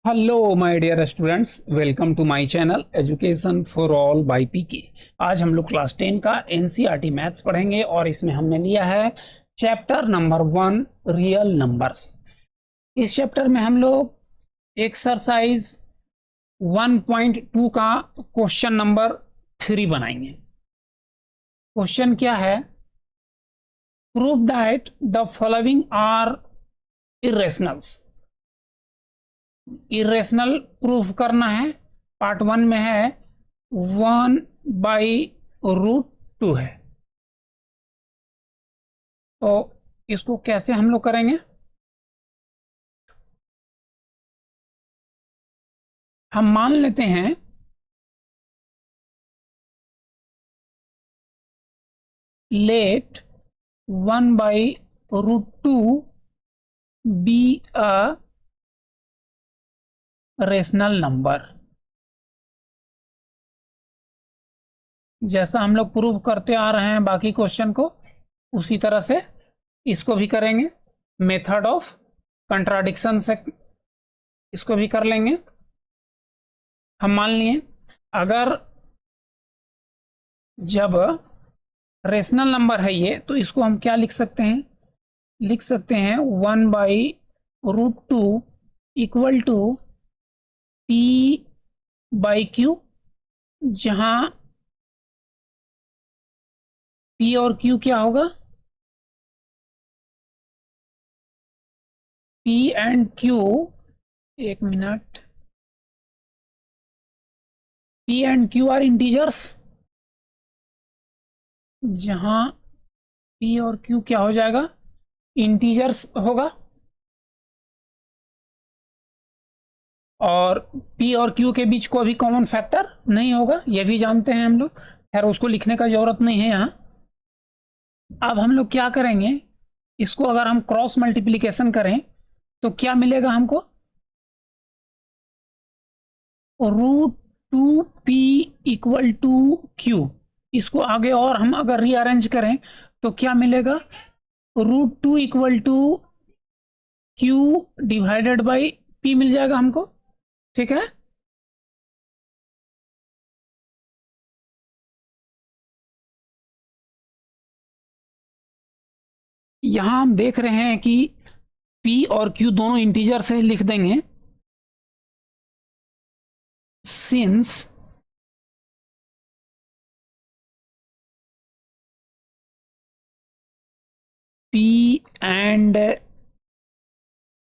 Hello my dear students, welcome to my channel education for all by PK. आज हम लोग class 10 का NCERT maths पढ़ेंगे और इसमें हमने लिया है चैप्टर नंबर 1 रियल नंबर्स। इस चैप्टर में हम लोग एक्सरसाइज 1.2 का क्वेश्चन नंबर 3 बनाएंगे। क्वेश्चन क्या है? Prove that the following are irrationals. Irrational proof करना है। पार्ट 1 में है 1/√2 है। तो इसको कैसे हम लोग करेंगे? हम मान लेते हैं let 1/√2 be a rational number. जैसा हम लोग प्रूव करते आ रहे हैं बाकी क्वेश्चन को, उसी तरह से इसको भी करेंगे। मेथड ऑफ कंट्राडिक्शन से इसको भी कर लेंगे। हम मान लिए अगर जब रेशनल नंबर है ये, तो इसको हम क्या लिख सकते हैं? लिख सकते हैं 1/√2 इक्वल टू P/Q, जहां P और Q क्या होगा? P एंड Q, एक minute, P and Q are integers, जहां P और Q क्या हो जाएगा? इंटीजर्स होगा। और P और Q के बीच कोई भी कॉमन फैक्टर नहीं होगा, ये भी जानते हैं हम लोग। खैर उसको लिखने का जरूरत नहीं है यहाँ। अब हम लोग क्या करेंगे, इसको अगर हम क्रॉस मल्टीप्लीकेशन करें तो क्या मिलेगा हमको? √2P equal to Q। इसको आगे और हम अगर रीअरेंज करें तो क्या मिलेगा? √2 equal to Q divided by P मिल जाएगा हमको। ठीक है। यहां हम देख रहे हैं कि P और Q दोनों इंटीजर से लिख देंगे। Since P and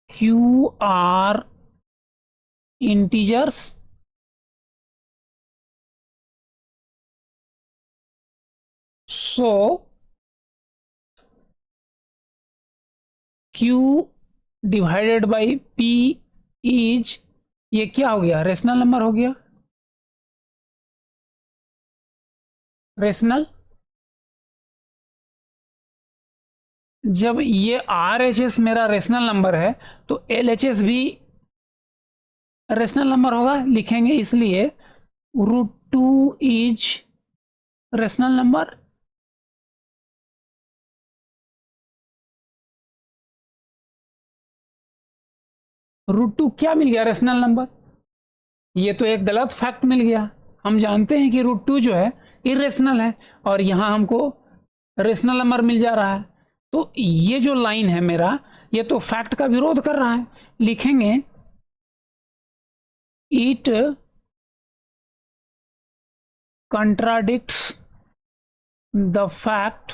Q are integers, so Q divided by P is, ये क्या हो गया? रेशनल नंबर हो गया। रेशनल, जब ये RHS मेरा रेशनल नंबर है तो LHS भी रेशनल नंबर होगा, लिखेंगे इसलिए √2 इज रेशनल नंबर। √2 क्या मिल गया? Rational number. ये तो एक गलत फैक्ट मिल गया। हम जानते हैं कि √2 जो है इरेशनल है और यहां हमको रेशनल नंबर मिल जा रहा है। तो ये जो लाइन है मेरा, ये तो फैक्ट का विरोध कर रहा है। लिखेंगे it contradicts the fact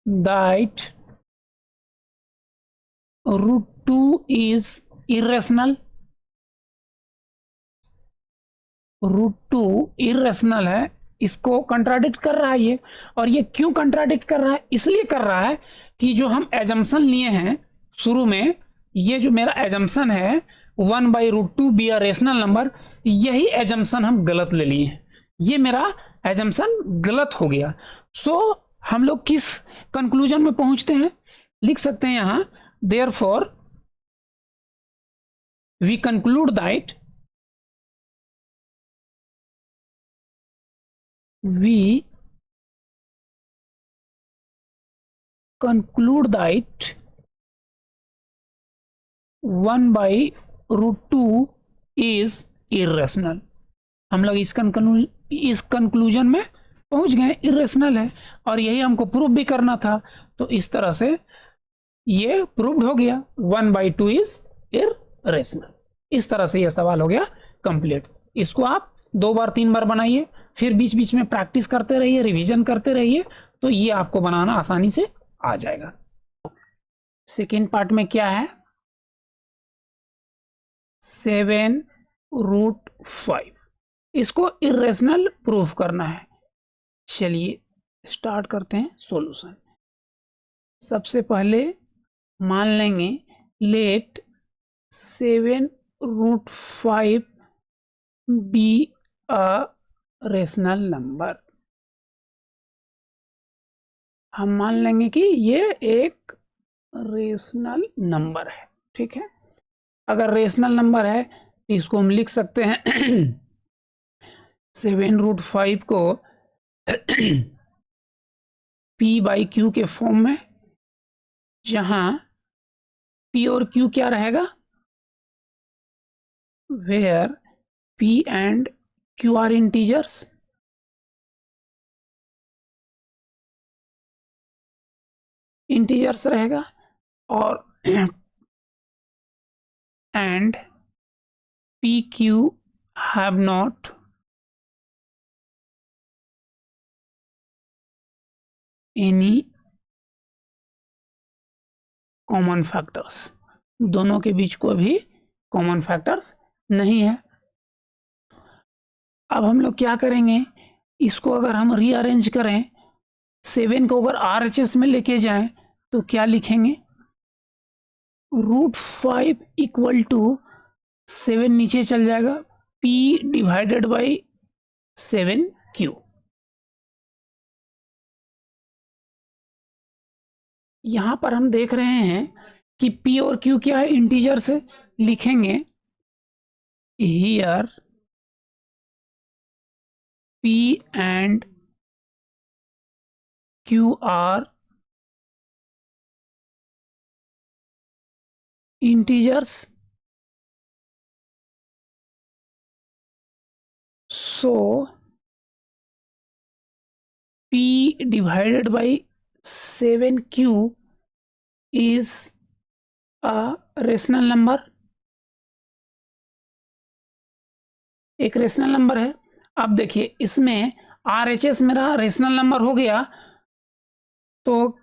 that √2 is irrational. √2 irrational है, इसको कंट्राडिक्ट कर रहा है ये। और ये क्यों कंट्राडिक्ट कर रहा है? इसलिए कर रहा है कि जो हम एजम्पशन लिए हैं शुरू में, ये जो मेरा एजम्पशन है 1/√2 बी अ रेशनल नंबर, यही एजम्पशन हम गलत ले लिए हैं। ये मेरा एजम्पशन गलत हो गया। सो हम लोग किस कंक्लूजन में पहुंचते हैं? लिख सकते हैं यहां, therefore we conclude that we conclude that 1/√2 is irrational. हम लोग इस कंक्लूजन में पहुंच गए, इरेशनल है, और यही हमको प्रूव भी करना था। तो इस तरह से ये प्रूव्ड हो गया, 1/2 इज इरेशनल। इस तरह से ये सवाल हो गया कंप्लीट। इसको आप 2 बार 3 बार बनाइए, फिर बीच बीच में प्रैक्टिस करते रहिए, रिवीजन करते रहिए, तो ये आपको बनाना आसानी से आ जाएगा। सेकेंड पार्ट में क्या है, 7√5, इसको इरेशनल प्रूफ करना है। चलिए स्टार्ट करते हैं सॉल्यूशन। सबसे पहले मान लेंगे let 7√5 be a rational number. हम मान लेंगे कि ये एक रेशनल नंबर है, ठीक है। अगर रेशनल नंबर है तो इसको हम लिख सकते हैं 7√5 को p/q के फॉर्म में, जहां p और q क्या रहेगा, where p and q are integers, रहेगा, और and pq have not any common factors, दोनों के बीच कोई भी कॉमन फैक्टर्स नहीं है। अब हम लोग क्या करेंगे, इसको अगर हम रीअरेंज करें, 7 को अगर RHS में लेके जाएं तो क्या लिखेंगे, √5 इक्वल टू 7 नीचे चल जाएगा, p/7q। यहां पर हम देख रहे हैं कि p और q क्या है, इंटीजर से लिखेंगे here p and q are integers, so p/7q is a rational number, एक रेशनल नंबर है। अब देखिए इसमें RHS मेरा रेशनल नंबर हो गया, तो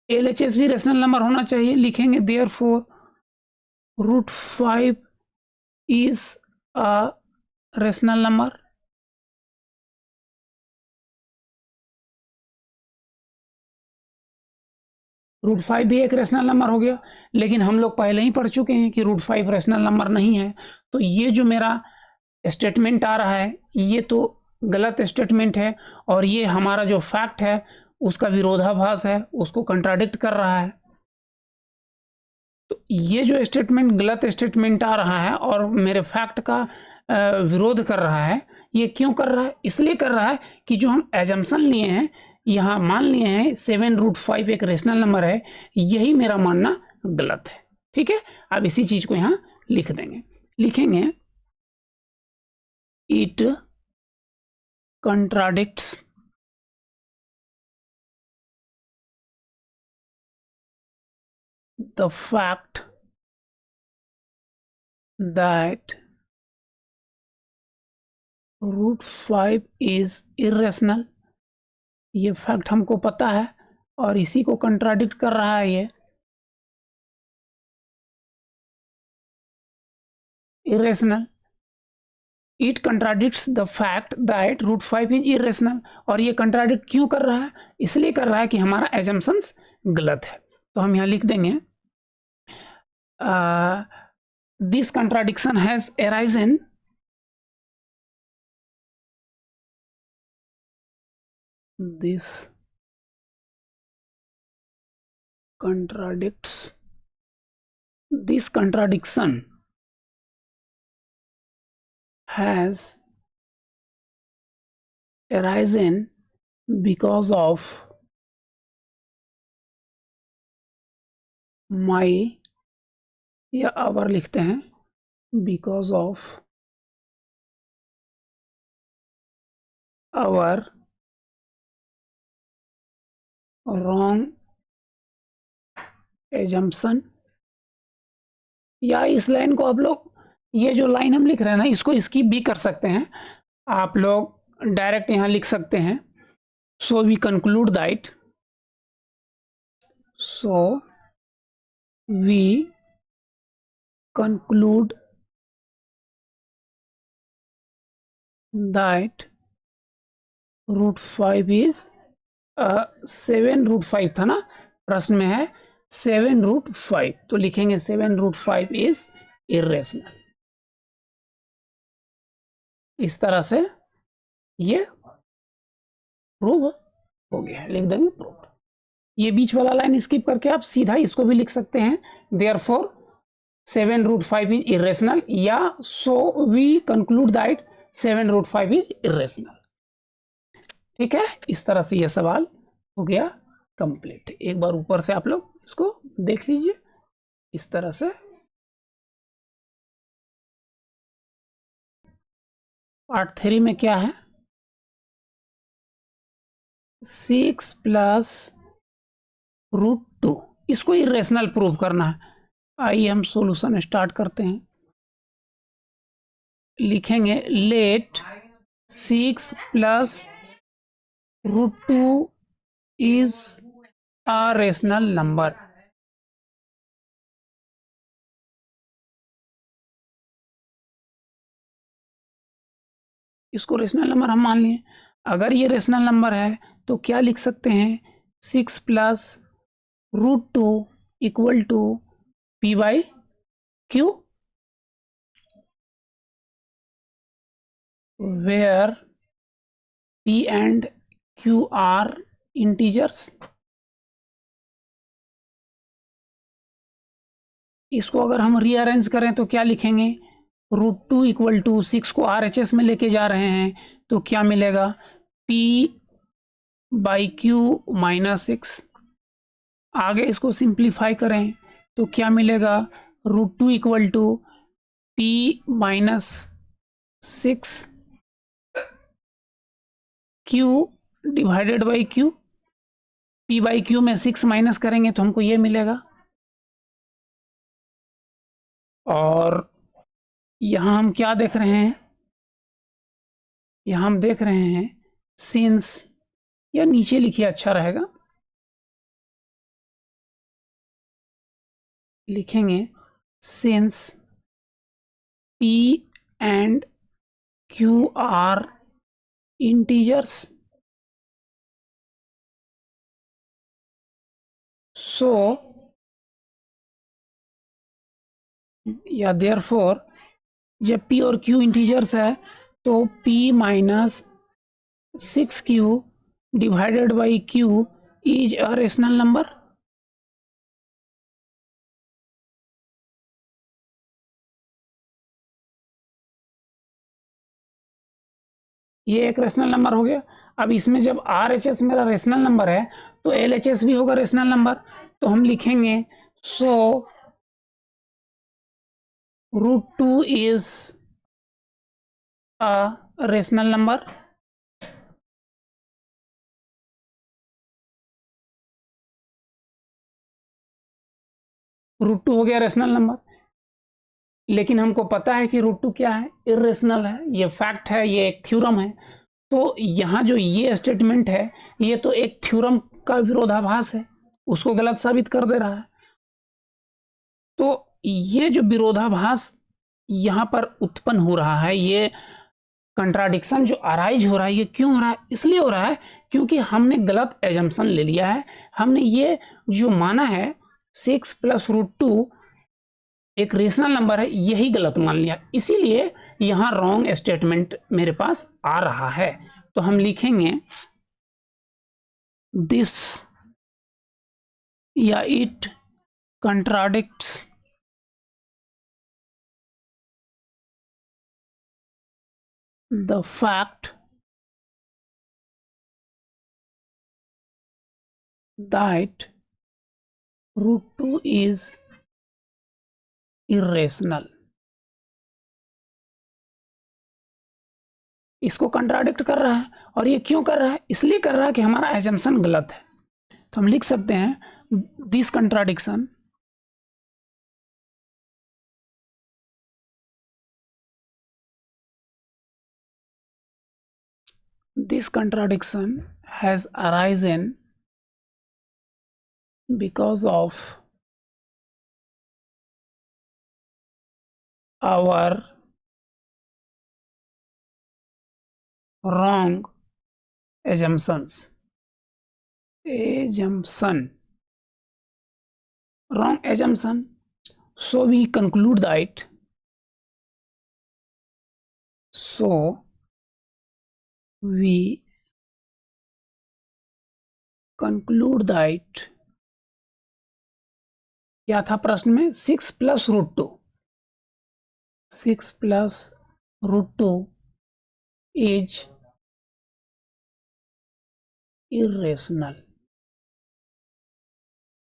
LHS भी रेशनल नंबर होना चाहिए। लिखेंगे therefore √5 is a rational number. √5 भी एक रेशनल नंबर हो गया, लेकिन हम लोग पहले ही पढ़ चुके हैं कि √5 रेशनल नंबर नहीं है। तो ये जो मेरा स्टेटमेंट आ रहा है ये तो गलत स्टेटमेंट है, और ये हमारा जो फैक्ट है उसका विरोधाभास है, उसको कंट्राडिक्ट कर रहा है। तो ये जो स्टेटमेंट गलत स्टेटमेंट आ रहा है और मेरे फैक्ट का विरोध कर रहा है, ये क्यों कर रहा है, इसलिए कर रहा है कि जो हम एजम्पशन लिए हैं, यहाँ मान लिए हैं 7√5 एक रेशनल नंबर है, यही मेरा मानना गलत है, ठीक है। अब इसी चीज को यहाँ लिख देंगे, लिखेंगे it contradicts the fact that √5 is irrational। ये फैक्ट हमको पता है और इसी को कंट्राडिक्ट कर रहा है ये irrational। It contradicts the fact that √5 is irrational. और ये कंट्राडिक्ट क्यों कर रहा है, इसलिए कर रहा है कि हमारा एजम्पशंस गलत है। तो हम यहाँ लिख देंगे this contradiction has arisen this contradiction has arisen because of my या आवर लिखते हैं, because of our wrong assumption. या इस लाइन को आप लोग, ये जो लाइन हम लिख रहे हैं ना, इसको स्किप भी कर सकते हैं। आप लोग डायरेक्ट यहां लिख सकते हैं, so we conclude that, so we conclude that √5 is 7√5 था ना, प्रश्न में है 7√5, तो लिखेंगे 7√5 इज इरेशनल। इस तरह से ये प्रूव हो गया, लिख देंगे प्रूव। ये बीच वाला लाइन स्किप करके आप सीधा इसको भी लिख सकते हैं, देयरफॉर 7√5 इज इरेशनल, या so we conclude that 7√5 is irrational. ठीक है, इस तरह से ये सवाल हो गया कंप्लीट। एक बार ऊपर से आप लोग इसको देख लीजिए, इस तरह से। पार्ट 3 में क्या है, 6 प्लस √2, इसको इरेशनल प्रूव करना है। आइए हम सॉल्यूशन स्टार्ट करते हैं। लिखेंगे let 6 plus √2 is a rational number. इसको रेशनल नंबर हम मान लिए। अगर ये रेशनल नंबर है तो क्या लिख सकते हैं, 6 plus √2 equal to P by Q, where P and Q are integers. इसको अगर हम रीअरेंज करें तो क्या लिखेंगे, √2 इक्वल टू 6 को RHS में लेके जा रहे हैं तो क्या मिलेगा, P बाई क्यू माइनस 6। आगे इसको सिंप्लीफाई करें तो क्या मिलेगा, √2 equal to P minus 6 Q divided by Q. P by Q में 6 माइनस करेंगे तो हमको ये मिलेगा। और यहां हम क्या देख रहे हैं, यहां हम देख रहे हैं सिंस, या नीचे लिखिए अच्छा रहेगा, लिखेंगे since P and Q are integers, so या देयरफॉर, जब P और Q इंटीजर्स है तो P minus 6Q divided by Q is a rational number. ये एक रेशनल नंबर हो गया। अब इसमें जब RHS मेरा रेशनल नंबर है तो LHS भी होगा रेशनल नंबर, तो हम लिखेंगे सो √2 इज अ रेशनल नंबर। √2 हो गया रेशनल नंबर, लेकिन हमको पता है कि √2 क्या है, इरेशनल है, ये फैक्ट है, ये एक थ्योरम है। तो यहाँ जो ये स्टेटमेंट है, ये तो एक थ्योरम का विरोधाभास है, उसको गलत साबित कर दे रहा है। तो ये जो विरोधाभास यहाँ पर उत्पन्न हो रहा है, ये कंट्राडिक्शन जो अराइज हो रहा है, ये क्यों हो रहा है, इसलिए हो रहा है क्योंकि हमने गलत एजम्पशन ले लिया है। हमने ये जो माना है 6 प्लस √2 एक रेशनल नंबर है, यही गलत मान लिया, इसीलिए यहां रॉन्ग स्टेटमेंट मेरे पास आ रहा है। तो हम लिखेंगे दिस या it contradicts the fact that √2 is irrational. इसको कंट्राडिक्ट कर रहा है, और ये क्यों कर रहा है? इसलिए कर रहा है कि हमारा एजम्पशन गलत है। तो हम लिख सकते हैं this contradiction has arisen because of our wrong assumptions. Wrong assumption. So we conclude that क्या था प्रश्न में? 6 + √2 6 + √2 is irrational।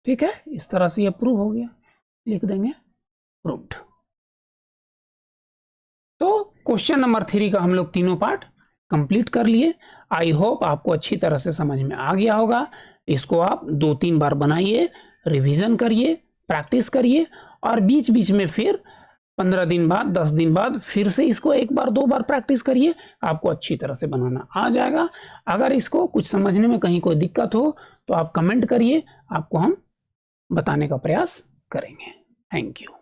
ठीक है, इस तरह से ये प्रूव हो गया, लिख देंगे प्रूव्ड। तो क्वेश्चन नंबर 3 का हम लोग तीनों पार्ट कंप्लीट कर लिए। आई होप आपको अच्छी तरह से समझ में आ गया होगा। इसको आप 2-3 बार बनाइए, रिवीजन करिए, प्रैक्टिस करिए, और बीच बीच में फिर 15 दिन बाद, 10 दिन बाद फिर से इसको 1 बार 2 बार प्रैक्टिस करिए। आपको अच्छी तरह से बनाना आ जाएगा। अगर इसको कुछ समझने में कहीं कोई दिक्कत हो तो आप कमेंट करिए, आपको हम बताने का प्रयास करेंगे। Thank you.